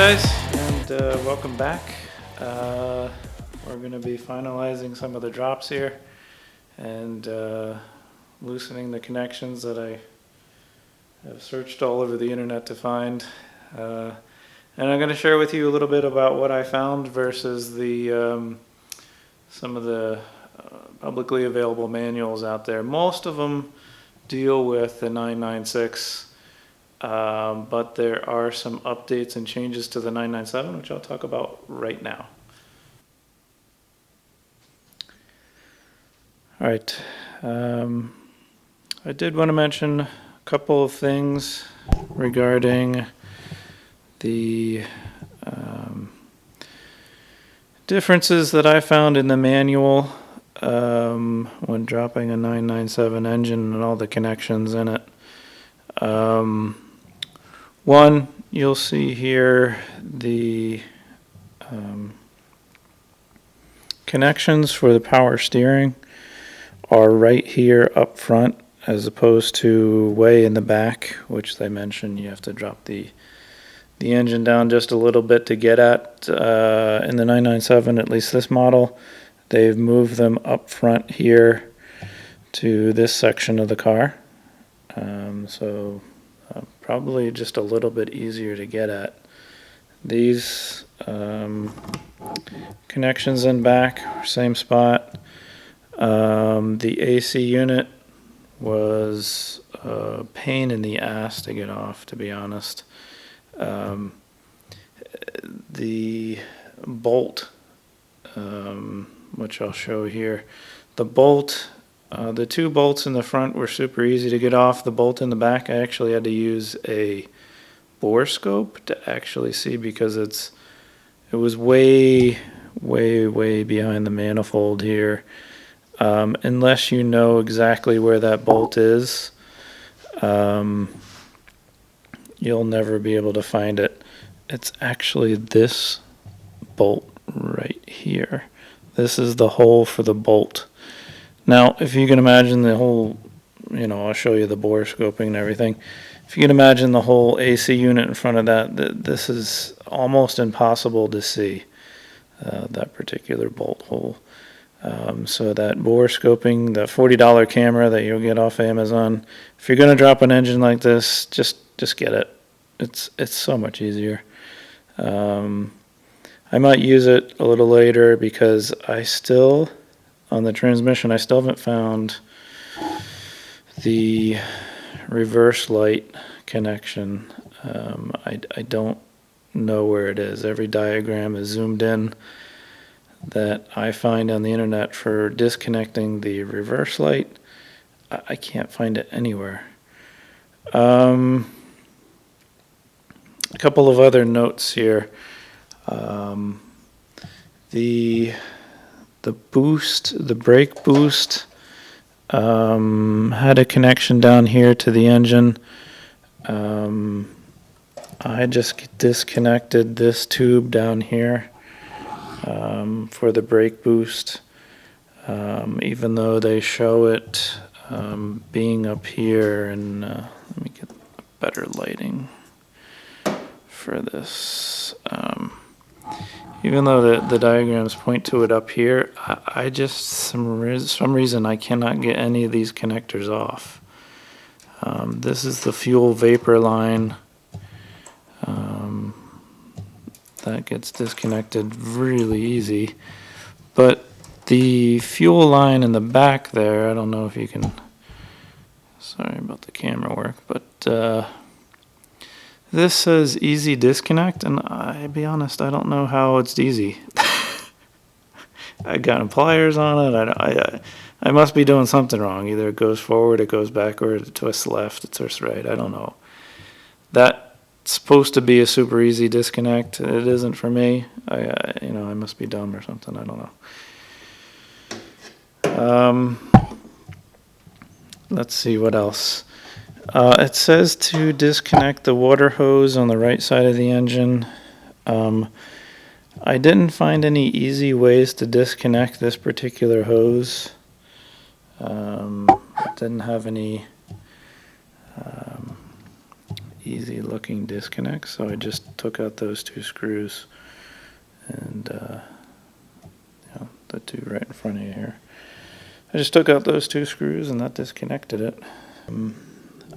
guys, and welcome back. We're going to be finalizing some of the drops here and loosening the connections that I have searched all over the internet to find. And I'm going to share with you a little bit about what I found versus the some of the publicly available manuals out there. Most of them deal with the 996. But there are some updates and changes to the 997, which I'll talk about right now. All right. I did want to mention a couple of things regarding the differences that I found in the manual when dropping a 997 engine and all the connections in it. One, you'll see here the connections for the power steering are right here up front as opposed to way in the back, which they mentioned you have to drop the engine down just a little bit to get at. In the 997, at least this model, they've moved them up front here to this section of the car. Probably just a little bit easier to get at. These connections in back, same spot. The AC unit was a pain in the ass to get off, to be honest. The bolt, which I'll show here, the bolt, the two bolts in the front were super easy to get off. The bolt in the back, I actually had to use a bore scope to actually see because it was way behind the manifold here. Unless you know exactly where that bolt is, you'll never be able to find it. It's actually this bolt right here. This is the hole for the bolt. Now, if you can imagine the whole, I'll show you the bore scoping and everything. If you can imagine the whole AC unit in front of that, this is almost impossible to see, that particular bolt hole. So that bore scoping, the $40 camera that you'll get off Amazon, if you're going to drop an engine like this, just get it. It's so much easier. I might use it a little later because on the transmission, I still haven't found the reverse light connection. I don't know where it is. Every diagram is zoomed in that I find on the internet for disconnecting the reverse light. I can't find it anywhere. A couple of other notes here. The boost, the brake boost, had a connection down here to the engine. I just disconnected this tube down here for the brake boost, even though they show it being up here. And let me get better lighting for this. Even though the diagrams point to it up here, I just, some reason, I cannot get any of these connectors off. This is the fuel vapor line. That gets disconnected really easy. But the fuel line in the back there, I don't know if you can, sorry about the camera work, but this says easy disconnect, and I'll be honest, I don't know how it's easy. I got pliers on it. I must be doing something wrong. Either it goes forward, it goes backward, it twists left, it twists right. I don't know. That's supposed to be a super easy disconnect. It isn't for me. I must be dumb or something. I don't know. Let's see what else. It says to disconnect the water hose on the right side of the engine. I didn't find any easy ways to disconnect this particular hose. It didn't have any easy looking disconnect, so I just took out those two screws and the two right in front of you here. I just took out those two screws and that disconnected it.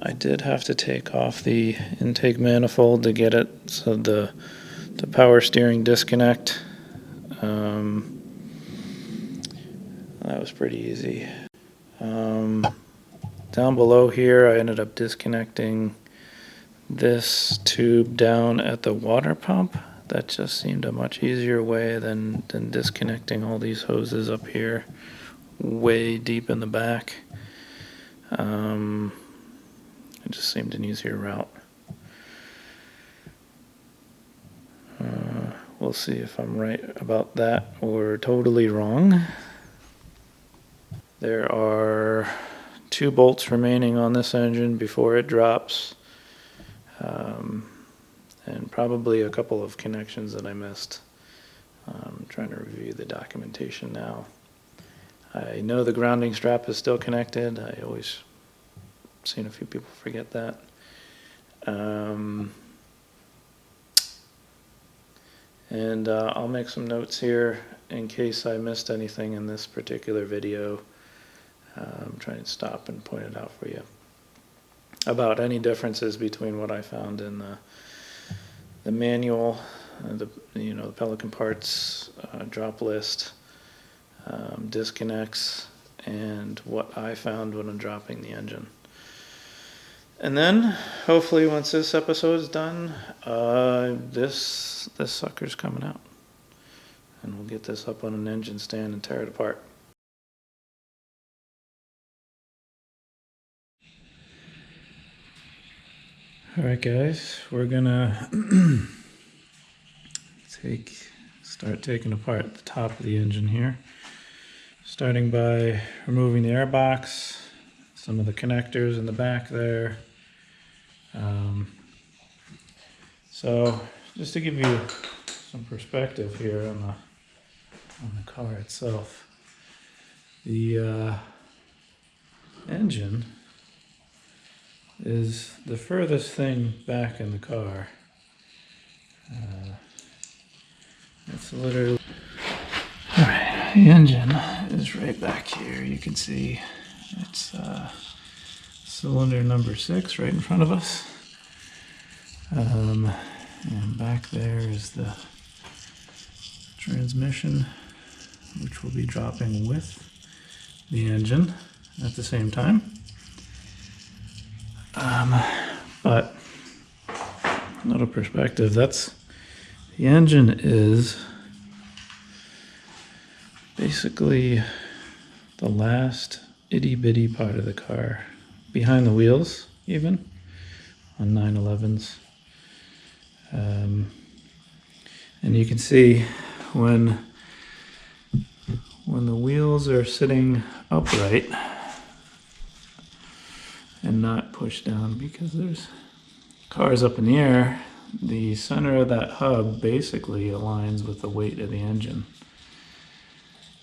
I did have to take off the intake manifold to get it so the power steering disconnect. That was pretty easy. Down below here, I ended up disconnecting this tube down at the water pump. That just seemed a much easier way than disconnecting all these hoses up here way deep in the back. It just seemed an easier route. We'll see if I'm right about that or totally wrong. There are 2 bolts remaining on this engine before it drops, and probably a couple of connections that I missed. I'm trying to review the documentation now. I know the grounding strap is still connected. I always seen a few people forget that. I'll make some notes here in case I missed anything in this particular video. I'm trying to stop and point it out for you about any differences between what I found in the manual, the Pelican parts drop list, disconnects, and what I found when I'm dropping the engine. And then, hopefully, once this episode is done, this sucker's coming out, and we'll get this up on an engine stand and tear it apart. Alright guys, we're gonna start taking apart the top of the engine here, starting by removing the air box, some of the connectors in the back there. So just to give you some perspective here on the car itself, the engine is the furthest thing back in the car. It's literally... Alright, the engine is right back here. You can see it's cylinder number 6 right in front of us. And back there is the transmission, which will be dropping with the engine at the same time. But a little perspective, the engine is basically the last itty bitty part of the car, behind the wheels even, on 911s. And you can see when the wheels are sitting upright and not pushed down because there's cars up in the air, the center of that hub basically aligns with the weight of the engine,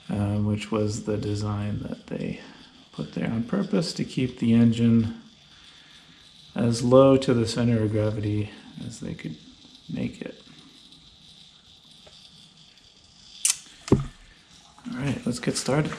which was the design that they put there on purpose to keep the engine as low to the center of gravity as they could make it. All right, let's get started.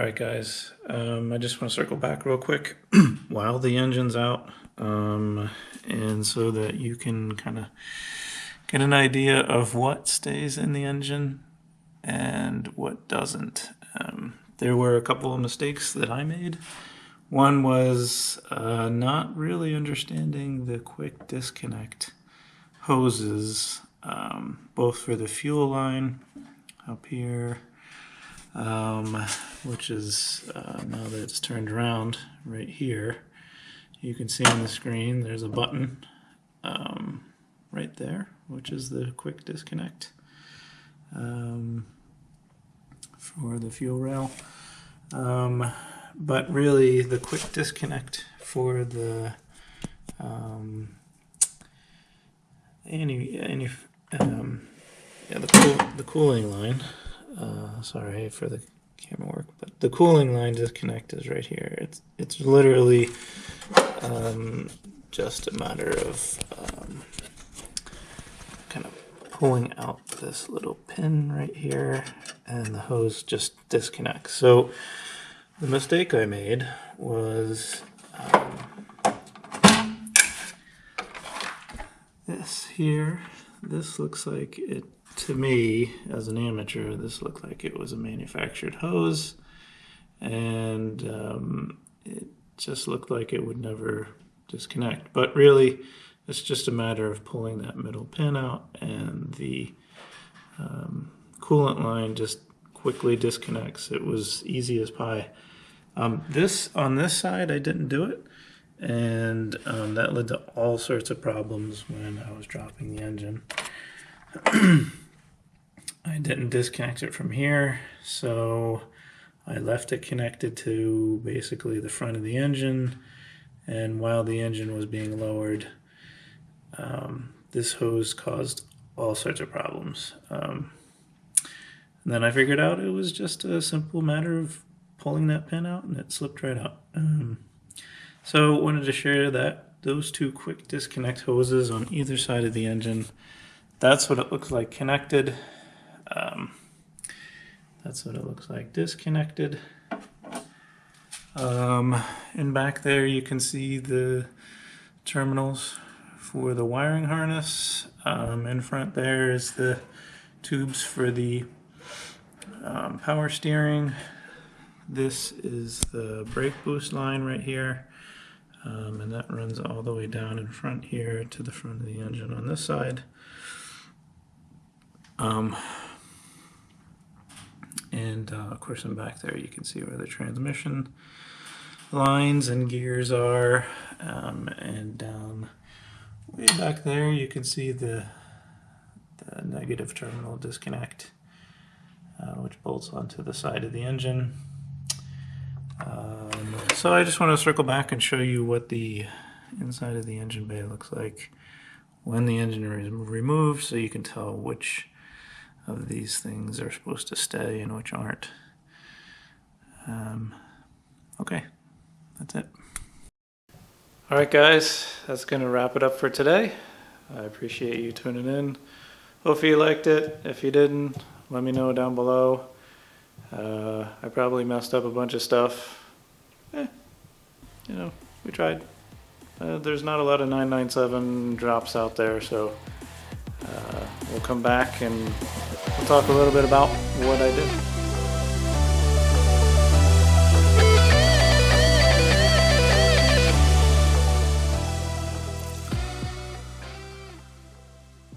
Alright guys, I just want to circle back real quick while the engine's out, and so that you can kind of get an idea of what stays in the engine and what doesn't. There were a couple of mistakes that I made. One was not really understanding the quick disconnect hoses, both for the fuel line up here, which is, now that it's turned around right here, you can see on the screen there's a button right there, which is the quick disconnect for the fuel rail. But really the quick disconnect for the the cooling line, sorry for the camera work, but the cooling line disconnect is right here. It's literally just a matter of kind of pulling out this little pin right here, and the hose just disconnects. So the mistake I made was this here. This looks like it, to me, as an amateur, this looked like it was a manufactured hose, and it just looked like it would never disconnect. But really, it's just a matter of pulling that middle pin out, and the coolant line just quickly disconnects. It was easy as pie. On this side, I didn't do it, and that led to all sorts of problems when I was dropping the engine. I didn't disconnect it from here, so I left it connected to basically the front of the engine, and while the engine was being lowered, this hose caused all sorts of problems. And then I figured out it was just a simple matter of pulling that pin out, and it slipped right out. So wanted to share that those two quick disconnect hoses on either side of the engine, that's what it looks like connected. That's what it looks like disconnected. And back there you can see the terminals for the wiring harness. In front there is the tubes for the power steering. This is the brake boost line right here, and that runs all the way down in front here to the front of the engine on this side. And of course in back there you can see where the transmission lines and gears are, and down way back there you can see the negative terminal disconnect, which bolts onto the side of the engine. So I just want to circle back and show you what the inside of the engine bay looks like when the engine is removed, so you can tell which of these things are supposed to stay and which aren't. Okay, that's it. Alright guys, that's going to wrap it up for today. I appreciate you tuning in. Hope you liked it. If you didn't, let me know down below. I probably messed up a bunch of stuff. You know, we tried. There's not a lot of 997 drops out there, so we'll come back and we'll talk a little bit about what I did.